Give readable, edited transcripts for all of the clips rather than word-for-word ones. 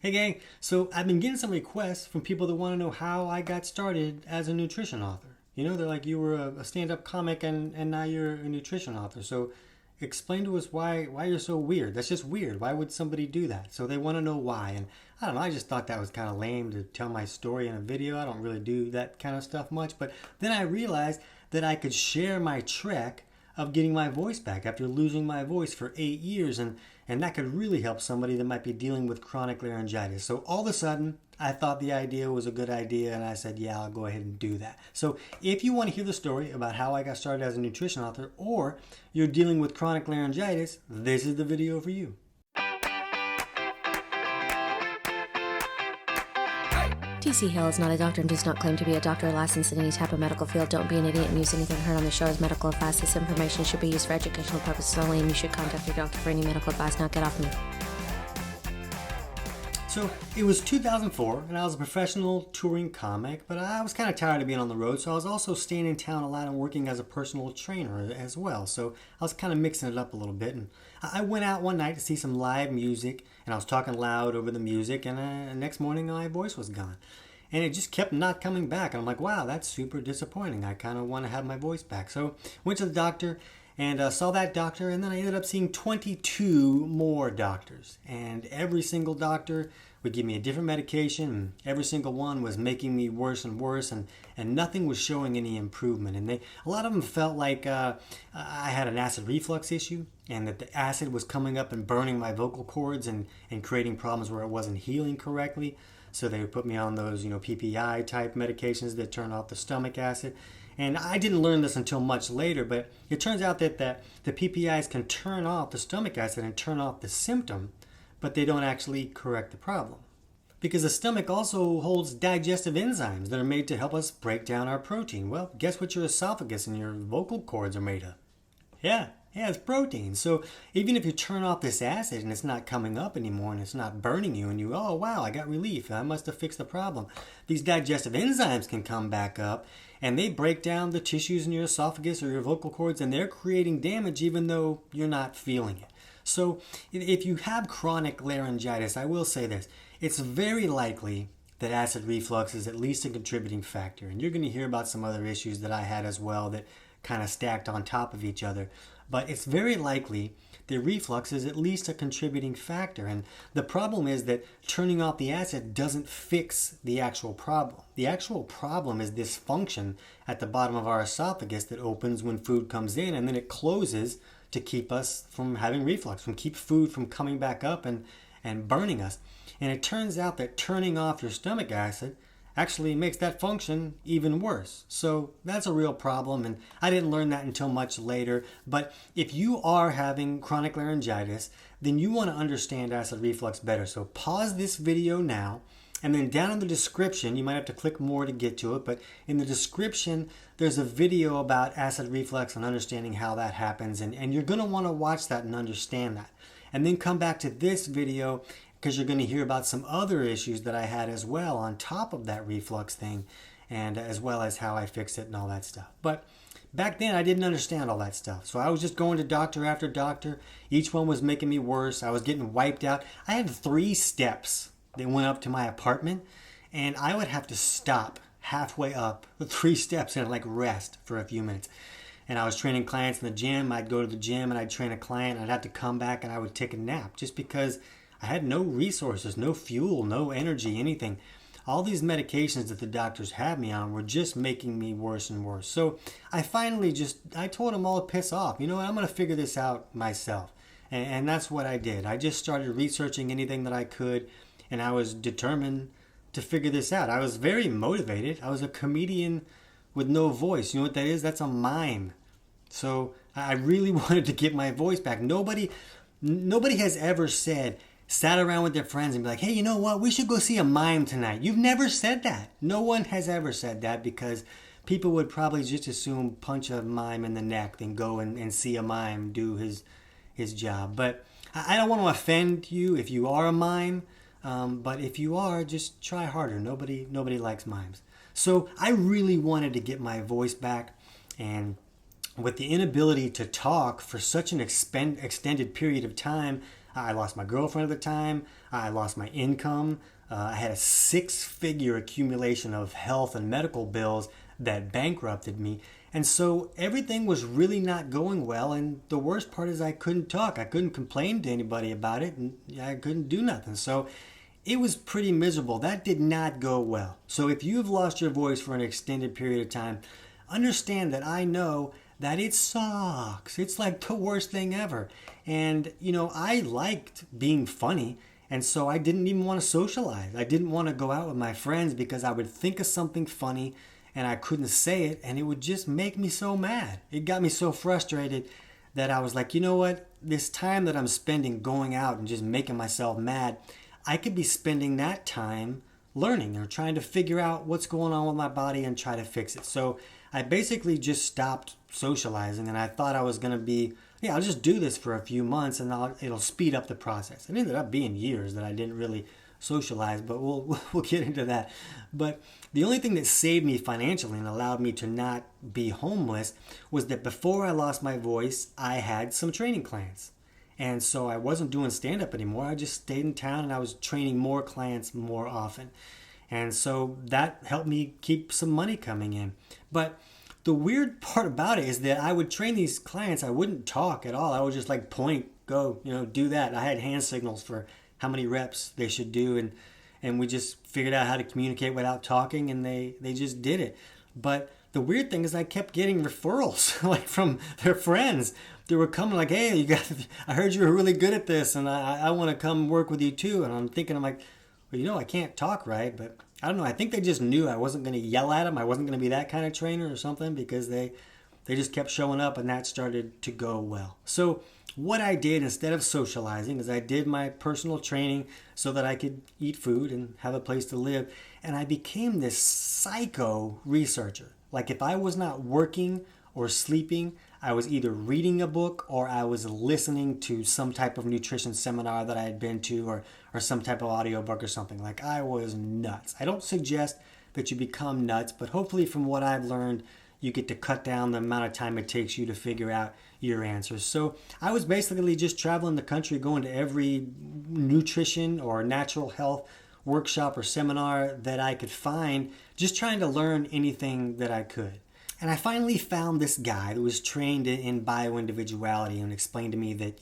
Hey gang, so I've been getting some requests from people that want to know how I got started as a nutrition author. You know, they're like, you were a stand-up comic and now you're a nutrition author. So explain to us why you're so weird. That's just weird. Why would somebody do that? So they want to know why. And I don't know, I just thought that was kind of lame to tell my story in a video. I don't really do that kind of stuff much. But then I realized that I could share my trek of getting my voice back after losing my voice for 8 years, and that could really help somebody that might be dealing with chronic laryngitis. So all of a sudden, I thought the idea was a good idea, and I said, yeah, I'll go ahead and do that. So if you want to hear the story about how I got started as a nutrition author, or you're dealing with chronic laryngitis, this is the video for you. TC Hale is not a doctor and does not claim to be a doctor or licensed in any type of medical field. Don't be an idiot and use anything heard on the show as medical advice. This information should be used for educational purposes only, and you should contact your doctor for any medical advice. Now get off me. So it was 2004, and I was a professional touring comic, but I was kind of tired of being on the road, so I was also staying in town a lot and working as a personal trainer as well. So I was kind of mixing it up a little bit, and I went out one night to see some live music, and I was talking loud over the music, and next morning my voice was gone. And it just kept not coming back, and I'm like, wow, that's super disappointing. I kind of want to have my voice back. So went to the doctor, and saw that doctor, and then I ended up seeing 22 more doctors. And every single doctor would give me a different medication, and every single one was making me worse and worse, and nothing was showing any improvement. And a lot of them felt like I had an acid reflux issue, and that the acid was coming up and burning my vocal cords and creating problems where it wasn't healing correctly. So they would put me on those, PPI type medications that turn off the stomach acid. And I didn't learn this until much later, but it turns out that the PPIs can turn off the stomach acid and turn off the symptom, but they don't actually correct the problem. Because the stomach also holds digestive enzymes that are made to help us break down our protein. Well, guess what your esophagus and your vocal cords are made of? Yeah, it's protein. So even if you turn off this acid and it's not coming up anymore and it's not burning you and you, oh wow, I got relief, I must have fixed the problem. These digestive enzymes can come back up and they break down the tissues in your esophagus or your vocal cords, and they're creating damage even though you're not feeling it. So if you have chronic laryngitis, I will say this, it's very likely that acid reflux is at least a contributing factor. And you're going to hear about some other issues that I had as well that kind of stacked on top of each other. But it's very likely that reflux is at least a contributing factor. And the problem is that turning off the acid doesn't fix the actual problem. The actual problem is this function at the bottom of our esophagus that opens when food comes in, and then it closes to keep us from having reflux, from keep food from coming back up and burning us. And it turns out that turning off your stomach acid actually makes that function even worse. So that's a real problem, and I didn't learn that until much later. But if you are having chronic laryngitis, then you want to understand acid reflux better. So pause this video now, and then down in the description, you might have to click more to get to it, but in the description, there's a video about acid reflux and understanding how that happens, and you're going to want to watch that and understand that. And then come back to this video, because you're going to hear about some other issues that I had as well on top of that reflux thing, and as well as how I fixed it and all that stuff. But back then I didn't understand all that stuff. So I was just going to doctor after doctor. Each one was making me worse. I was getting wiped out. I had 3 steps that went up to my apartment, and I would have to stop halfway up the 3 steps and like rest for a few minutes. And I was training clients in the gym. I'd go to the gym and I'd train a client, and I'd have to come back and I would take a nap just because I had no resources, no fuel, no energy, anything. All these medications that the doctors had me on were just making me worse and worse. So I finally I told them all to piss off. You know what, I'm going to figure this out myself. And that's what I did. I just started researching anything that I could, and I was determined to figure this out. I was very motivated. I was a comedian with no voice. You know what that is? That's a mime. So I really wanted to get my voice back. Nobody has ever sat around with their friends and be like, hey, you know what? We should go see a mime tonight. You've never said that. No one has ever said that, because people would probably just assume punch a mime in the neck than go and see a mime do his job. But I don't want to offend you if you are a mime. But if you are, just try harder. Nobody likes mimes. So I really wanted to get my voice back, and with the inability to talk for such an extended period of time, I lost my girlfriend at the time. I lost my income. I had a 6-figure accumulation of health and medical bills that bankrupted me. And so everything was really not going well. And the worst part is I couldn't talk. I couldn't complain to anybody about it. And I couldn't do nothing. So it was pretty miserable. That did not go well. So if you've lost your voice for an extended period of time, understand that I know that it sucks. It's like the worst thing ever. And, I liked being funny. And so I didn't even want to socialize. I didn't want to go out with my friends because I would think of something funny and I couldn't say it, and it would just make me so mad. It got me so frustrated that I was like, you know what? This time that I'm spending going out and just making myself mad, I could be spending that time learning or trying to figure out what's going on with my body and try to fix it. So I basically just stopped socializing, and I thought I was going to be, I'll just do this for a few months and it'll speed up the process. It ended up being years that I didn't really socialize, but we'll get into that. But the only thing that saved me financially and allowed me to not be homeless was that before I lost my voice, I had some training clients. And so I wasn't doing stand-up anymore. I just stayed in town and I was training more clients more often. And so that helped me keep some money coming in. But the weird part about it is that I would train these clients. I wouldn't talk at all. I would just point, go, do that. I had hand signals for how many reps they should do. And we just figured out how to communicate without talking, and they just did it. But the weird thing is I kept getting referrals from their friends. They were coming hey, I heard you were really good at this, and I want to come work with you too. And I'm thinking, well, I can't talk right, but I don't know. I think they just knew I wasn't going to yell at them. I wasn't going to be that kind of trainer or something, because they just kept showing up, and that started to go well. So what I did instead of socializing is I did my personal training so that I could eat food and have a place to live. And I became this psycho researcher. If I was not working or sleeping, I was either reading a book or I was listening to some type of nutrition seminar that I had been to, or some type of audiobook or something. I was nuts. I don't suggest that you become nuts, but hopefully from what I've learned, you get to cut down the amount of time it takes you to figure out your answers. So I was basically just traveling the country, going to every nutrition or natural health workshop or seminar that I could find, just trying to learn anything that I could. And I finally found this guy that was trained in bioindividuality and explained to me that,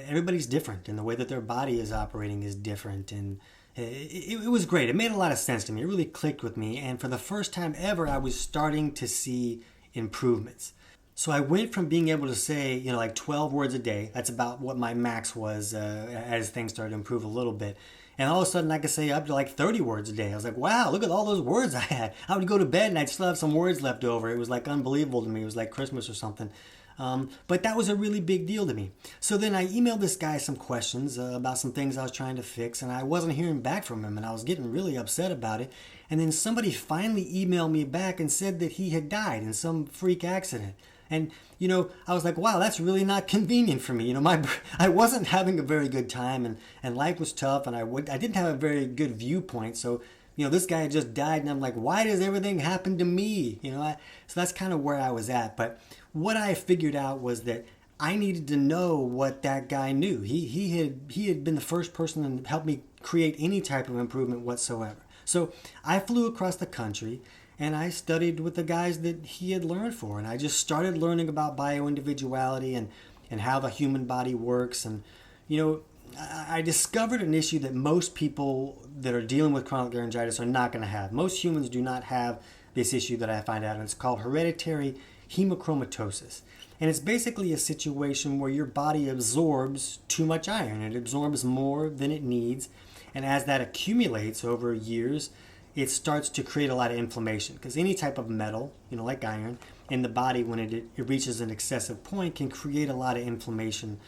everybody's different and the way that their body is operating is different. And it was great. It made a lot of sense to me. It really clicked with me. And for the first time ever, I was starting to see improvements. So I went from being able to say, 12 words a day. That's about what my max was as things started to improve a little bit. And all of a sudden I could say up to 30 words a day. I was like, wow, look at all those words I had. I would go to bed and I'd still have some words left over. It was unbelievable to me. It was like Christmas or something. But that was a really big deal to me. So then I emailed this guy some questions about some things I was trying to fix, and I wasn't hearing back from him, and I was getting really upset about it. And then somebody finally emailed me back and said that he had died in some freak accident. And, I was like, wow, that's really not convenient for me. I wasn't having a very good time, and life was tough, and I didn't have a very good viewpoint. So, this guy had just died, and I'm like, why does everything happen to me? So that's kind of where I was at. But what I figured out was that I needed to know what that guy knew. He had been the first person to help me create any type of improvement whatsoever. So I flew across the country and I studied with the guys that he had learned for. And I just started learning about bioindividuality and how the human body works. And, I discovered an issue that most people that are dealing with chronic laryngitis are not going to have. Most humans do not have this issue that I find out, and it's called hereditary hemochromatosis. And it's basically a situation where your body absorbs too much iron. It absorbs more than it needs. And as that accumulates over years, it starts to create a lot of inflammation. Because any type of metal, like iron, in the body, when it reaches an excessive point, can create a lot of inflammation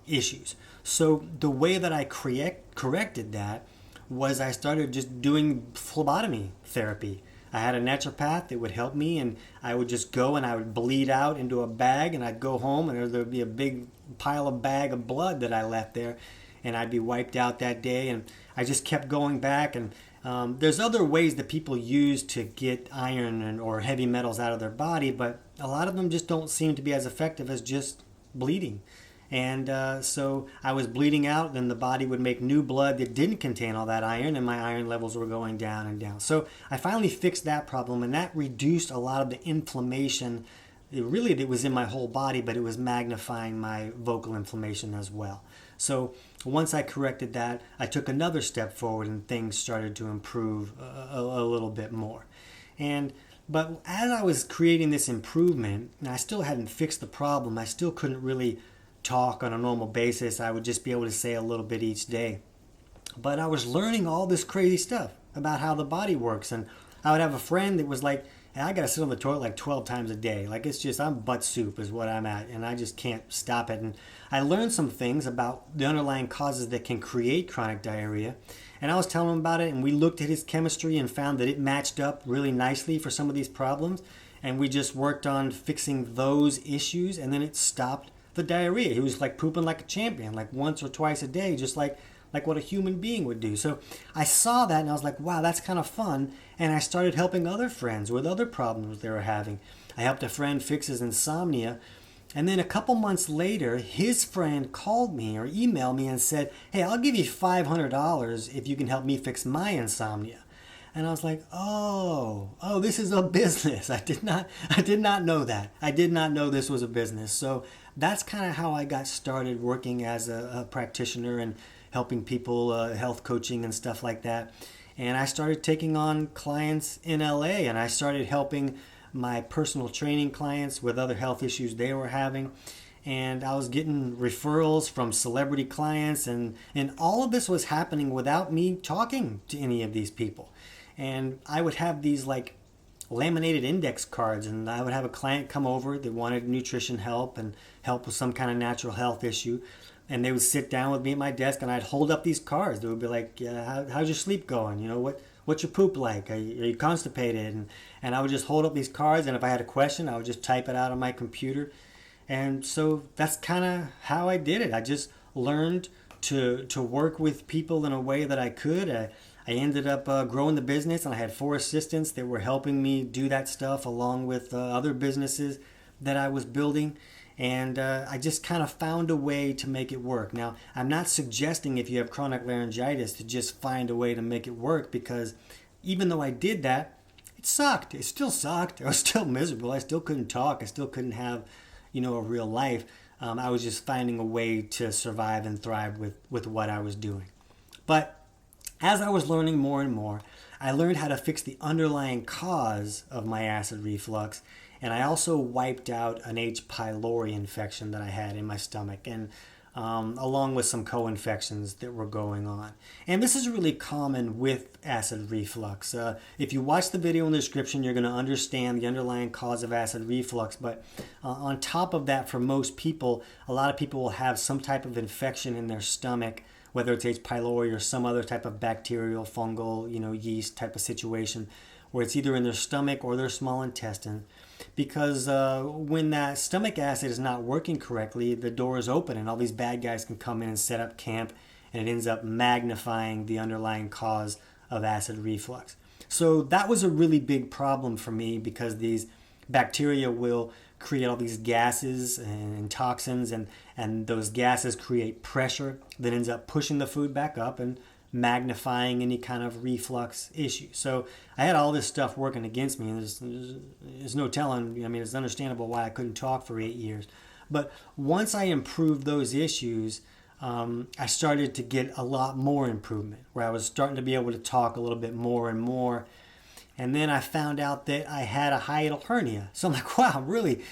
issues. So the way that I corrected that was I started just doing phlebotomy therapy. I had a naturopath that would help me, and I would just go and I would bleed out into a bag, and I'd go home and there would be a big bag of blood that I left there, and I'd be wiped out that day. And I just kept going back. And there's other ways that people use to get iron or heavy metals out of their body, but a lot of them just don't seem to be as effective as just bleeding. And so I was bleeding out, then the body would make new blood that didn't contain all that iron, and my iron levels were going down and down. So I finally fixed that problem, and that reduced a lot of the inflammation. It was in my whole body, but it was magnifying my vocal inflammation as well. So once I corrected that, I took another step forward, and things started to improve a little bit more. But as I was creating this improvement, and I still hadn't fixed the problem, I still couldn't really talk on a normal basis. I would just be able to say a little bit each day. But I was learning all this crazy stuff about how the body works. And I would have a friend that was like, hey, I got to sit on the toilet like 12 times a day. Like, it's just, I'm butt soup is what I'm at. And I just can't stop it. And I learned some things about the underlying causes that can create chronic diarrhea. And I was telling him about it, and we looked at his chemistry and found that it matched up really nicely for some of these problems. And we just worked on fixing those issues, and then it stopped the diarrhea. He was like pooping like a champion, like once or twice a day, just like what a human being would do. So I saw that and I was like, wow, that's kind of fun. And I started helping other friends with other problems they were having. I helped a friend fix his insomnia. And then a couple months later, his friend called me or emailed me and said, hey, I'll give you $500 if you can help me fix my insomnia. And I was like, oh, this is a business. I did not know that. I did not know this was a business. So that's kind of how I got started working as a practitioner and helping people, health coaching and stuff like that. And I started taking on clients in LA, and I started helping my personal training clients with other health issues they were having. And I was getting referrals from celebrity clients, and all of this was happening without me talking to any of these people. And I would have these like laminated index cards, and I would have a client come over that wanted nutrition help and help with some kind of natural health issue. And they would sit down with me at my desk, and I'd hold up these cards. They would be like, yeah, how's your sleep going? You know, what's your poop like? Are you constipated? And I would just hold up these cards, and if I had a question, I would just type it out on my computer. And so that's kind of how I did it. I just learned to work with people in a way that I could. I ended up growing the business, and I had 4 assistants that were helping me do that stuff along with other businesses that I was building. And I just kind of found a way to make it work. Now, I'm not suggesting if you have chronic laryngitis to just find a way to make it work, because even though I did that, it sucked. It still sucked. I was still miserable. I still couldn't talk. I still couldn't have, a real life. I was just finding a way to survive and thrive with what I was doing. But as I was learning more and more, I learned how to fix the underlying cause of my acid reflux. And I also wiped out an H. pylori infection that I had in my stomach, and along with some co-infections that were going on. And this is really common with acid reflux. If you watch the video in the description, you're going to understand the underlying cause of acid reflux. But on top of that, for most people, a lot of people will have some type of infection in their stomach, whether it's H. pylori or some other type of bacterial, fungal, yeast type of situation, where it's either in their stomach or their small intestine. Because when that stomach acid is not working correctly, the door is open and all these bad guys can come in and set up camp, and it ends up magnifying the underlying cause of acid reflux. So that was a really big problem for me, because these bacteria will create all these gases and toxins, and those gases create pressure that ends up pushing the food back up and magnifying any kind of reflux issue. So I had all this stuff working against me, and there's no telling. It's understandable why I couldn't talk for 8 years. But once I improved those issues, I started to get a lot more improvement, where I was starting to be able to talk a little bit more and more. And then I found out that I had a hiatal hernia. So I'm like, wow, really?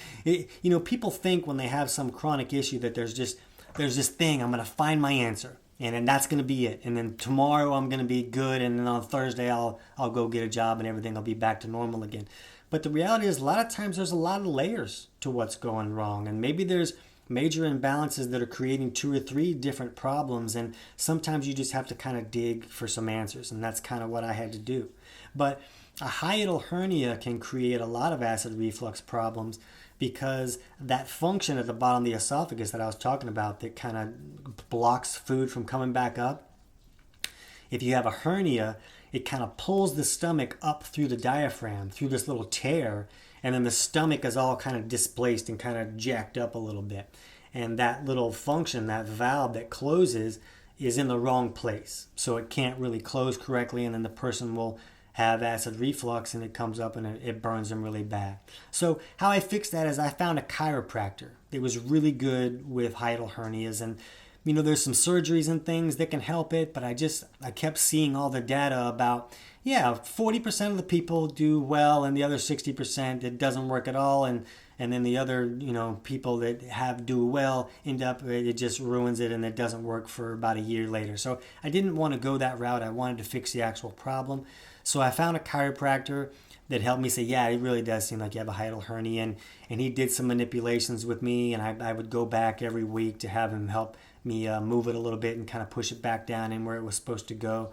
People think when they have some chronic issue that there's this thing, I'm going to find my answer. And then that's going to be it. And then tomorrow I'm going to be good. And then on Thursday I'll go get a job and everything will be back to normal again. But the reality is, a lot of times there's a lot of layers to what's going wrong. And maybe there's major imbalances that are creating 2 or 3 different problems. And sometimes you just have to kind of dig for some answers. And that's kind of what I had to do. But a hiatal hernia can create a lot of acid reflux problems, because that function at the bottom of the esophagus that I was talking about that kind of blocks food from coming back up. If you have a hernia, it kind of pulls the stomach up through the diaphragm, through this little tear, and then the stomach is all kind of displaced and kind of jacked up a little bit. and that little function, that valve that closes, is in the wrong place. So it can't really close correctly, and then the person will have acid reflux and it comes up and it burns them really bad. So how I fixed that is I found a chiropractor. It was really good with hiatal hernias, and there's some surgeries and things that can help it, but I kept seeing all the data about 40% of the people do well, and the other 60% it doesn't work at all, and then the other people that do well end up, it just ruins it and it doesn't work for about a year later. So I didn't want to go that route. I wanted to fix the actual problem. So I found a chiropractor that helped me say, yeah, it really does seem like you have a hiatal hernia, and he did some manipulations with me, and I would go back every week to have him help me move it a little bit and kind of push it back down in where it was supposed to go.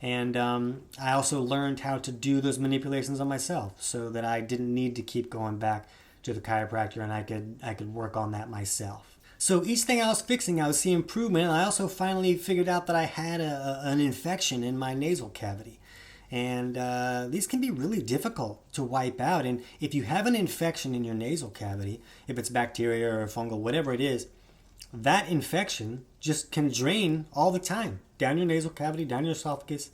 And I also learned how to do those manipulations on myself so that I didn't need to keep going back to the chiropractor, and I could work on that myself. So each thing I was fixing, I was seeing improvement, and I also finally figured out that I had an infection in my nasal cavity. And these can be really difficult to wipe out. And if you have an infection in your nasal cavity, if it's bacteria or fungal, whatever it is, that infection just can drain all the time down your nasal cavity, down your esophagus,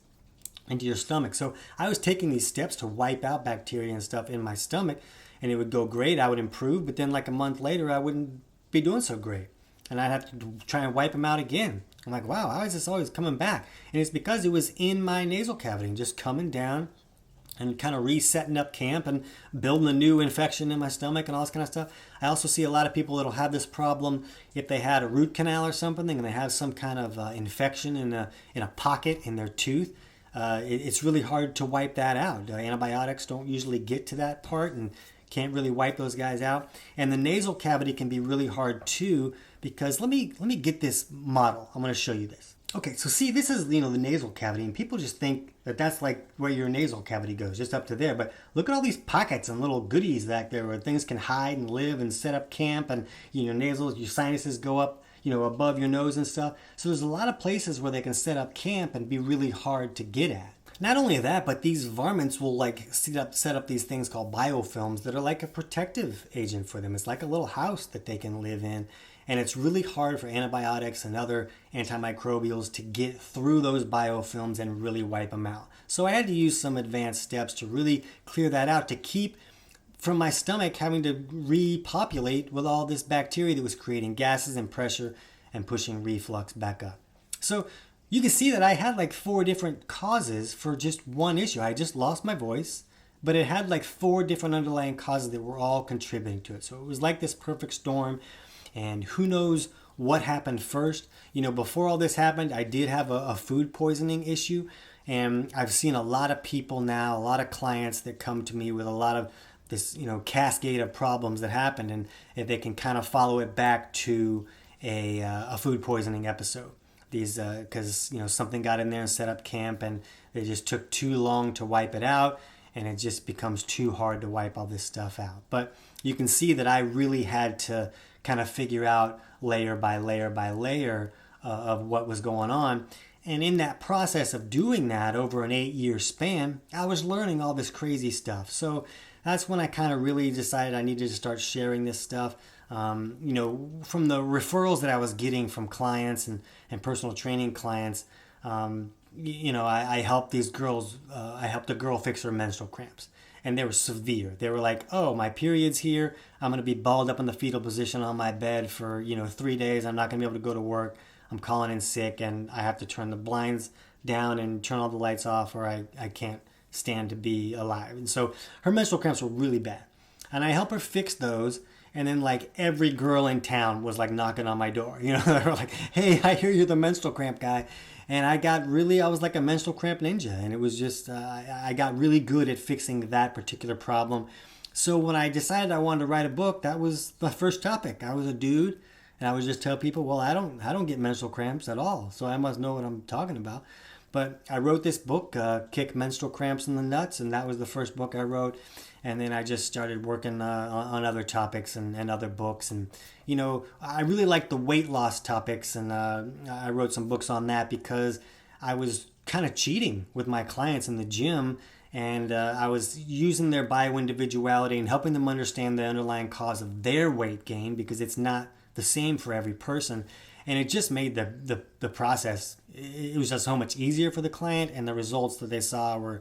into your stomach. So I was taking these steps to wipe out bacteria and stuff in my stomach, and it would go great. I would improve, but then like a month later, I wouldn't be doing so great. And I'd have to try and wipe them out again. I'm like, wow, how is this always coming back? And it's because it was in my nasal cavity and just coming down and kind of resetting up camp and building a new infection in my stomach and all this kind of stuff. I also see a lot of people that'll have this problem if they had a root canal or something and they have some kind of infection in a pocket in their tooth. It's really hard to wipe that out. Antibiotics don't usually get to that part and can't really wipe those guys out. And the nasal cavity can be really hard too, because let me get this model. I'm going to show you this. Okay, so see, this is the nasal cavity, and people just think that that's like where your nasal cavity goes, just up to there. But look at all these pockets and little goodies back there where things can hide and live and set up camp, and your sinuses go up, above your nose and stuff. So there's a lot of places where they can set up camp and be really hard to get at. Not only that, but these varmints will set up these things called biofilms that are like a protective agent for them. It's like a little house that they can live in. And it's really hard for antibiotics and other antimicrobials to get through those biofilms and really wipe them out. So I had to use some advanced steps to really clear that out, to keep from my stomach having to repopulate with all this bacteria that was creating gases and pressure and pushing reflux back up. So you can see that I had like 4 different causes for just one issue. I just lost my voice, but it had like 4 different underlying causes that were all contributing to it. So it was like this perfect storm. And who knows what happened first. Before all this happened, I did have a food poisoning issue. And I've seen a lot of people now, a lot of clients that come to me with a lot of this, cascade of problems that happened. And if they can kind of follow it back to a food poisoning episode. These, because, something got in there and set up camp, and they just took too long to wipe it out. And it just becomes too hard to wipe all this stuff out. But you can see that I really had to kind of figure out layer by layer by layer of what was going on. And in that process of doing that over an 8-year span, I was learning all this crazy stuff. So that's when I kind of really decided I needed to start sharing this stuff. From the referrals that I was getting from clients and personal training clients, I helped these girls, I helped a girl fix her menstrual cramps. And they were severe. They were like, oh, my period's here. I'm going to be balled up in the fetal position on my bed for, 3 days. I'm not going to be able to go to work. I'm calling in sick, and I have to turn the blinds down and turn all the lights off, or I can't stand to be alive. And so her menstrual cramps were really bad. And I helped her fix those. And then like every girl in town was like knocking on my door. They were like, hey, I hear you're the menstrual cramp guy. And I was like a menstrual cramp ninja. And it was just, I got really good at fixing that particular problem. So when I decided I wanted to write a book, that was the first topic. I was a dude, and I would just tell people, well, I don't get menstrual cramps at all. So I must know what I'm talking about. But I wrote this book, Kick Menstrual Cramps in the Nuts, and that was the first book I wrote. And then I just started working on other topics and other books. And, I really like the weight loss topics. And I wrote some books on that because I was kind of cheating with my clients in the gym. And I was using their bioindividuality and helping them understand the underlying cause of their weight gain, because it's not the same for every person. And it just made the process, it was just so much easier for the client, and the results that they saw were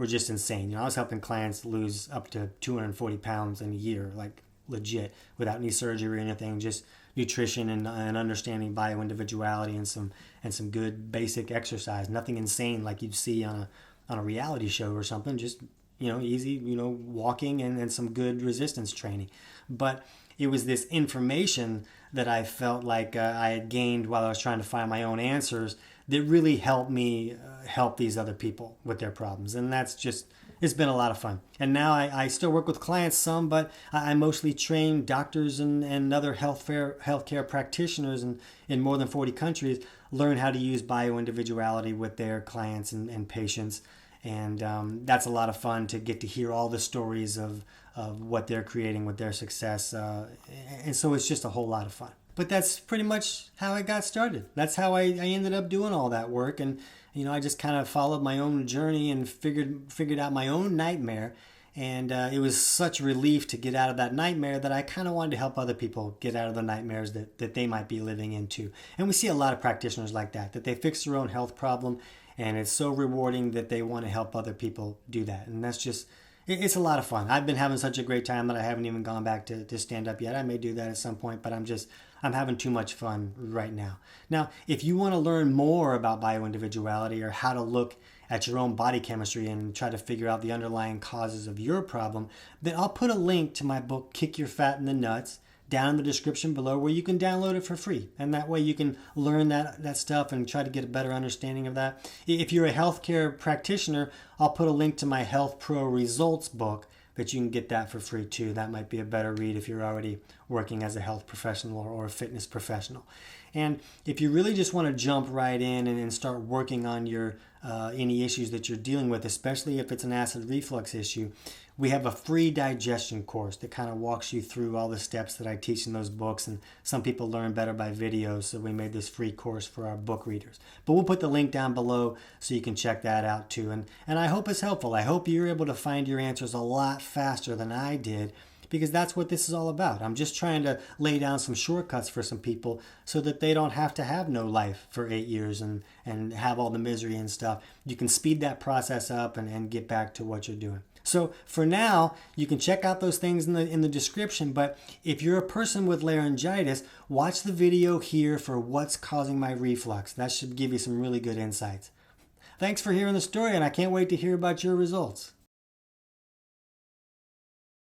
just insane. I was helping clients lose up to 240 pounds in a year, like legit, without any surgery or anything, just nutrition and understanding bioindividuality and some good basic exercise. Nothing insane like you'd see on a reality show or something. Just easy, walking and some good resistance training. But it was this information that I felt like I had gained while I was trying to find my own answers that really helped me help these other people with their problems. And that's just, it's been a lot of fun. And now I still work with clients some, but I mostly train doctors and other healthcare practitioners in more than 40 countries learn how to use bioindividuality with their clients and patients. And that's a lot of fun to get to hear all the stories of what they're creating with their success. And so it's just a whole lot of fun. But that's pretty much how I got started. That's how I ended up doing all that work. And, I just kind of followed my own journey and figured out my own nightmare. And it was such relief to get out of that nightmare that I kind of wanted to help other people get out of the nightmares that they might be living into. And we see a lot of practitioners like that they fix their own health problem. And it's so rewarding that they want to help other people do that. And that's just, it's a lot of fun. I've been having such a great time that I haven't even gone back to stand up yet. I may do that at some point, but I'm having too much fun right now. Now, if you want to learn more about bioindividuality or how to look at your own body chemistry and try to figure out the underlying causes of your problem, then I'll put a link to my book, Kick Your Fat in the Nuts, down in the description below, where you can download it for free. And that way you can learn that stuff and try to get a better understanding of that. If you're a healthcare practitioner, I'll put a link to my Health Pro Results book, that you can get that for free too. That might be a better read if you're already working as a health professional or a fitness professional. And if you really just want to jump right in and start working on your any issues that you're dealing with, especially if it's an acid reflux issue, we have a free digestion course that kind of walks you through all the steps that I teach in those books. And some people learn better by videos, so we made this free course for our book readers. But we'll put the link down below so you can check that out too. And I hope it's helpful. I hope you're able to find your answers a lot faster than I did, because that's what this is all about. I'm just trying to lay down some shortcuts for some people so that they don't have to have no life for 8 years and have all the misery and stuff. You can speed that process up and get back to what you're doing. So for now, you can check out those things in the description, but if you're a person with laryngitis, watch the video here for what's causing my reflux. That should give you some really good insights. Thanks for hearing the story, and I can't wait to hear about your results.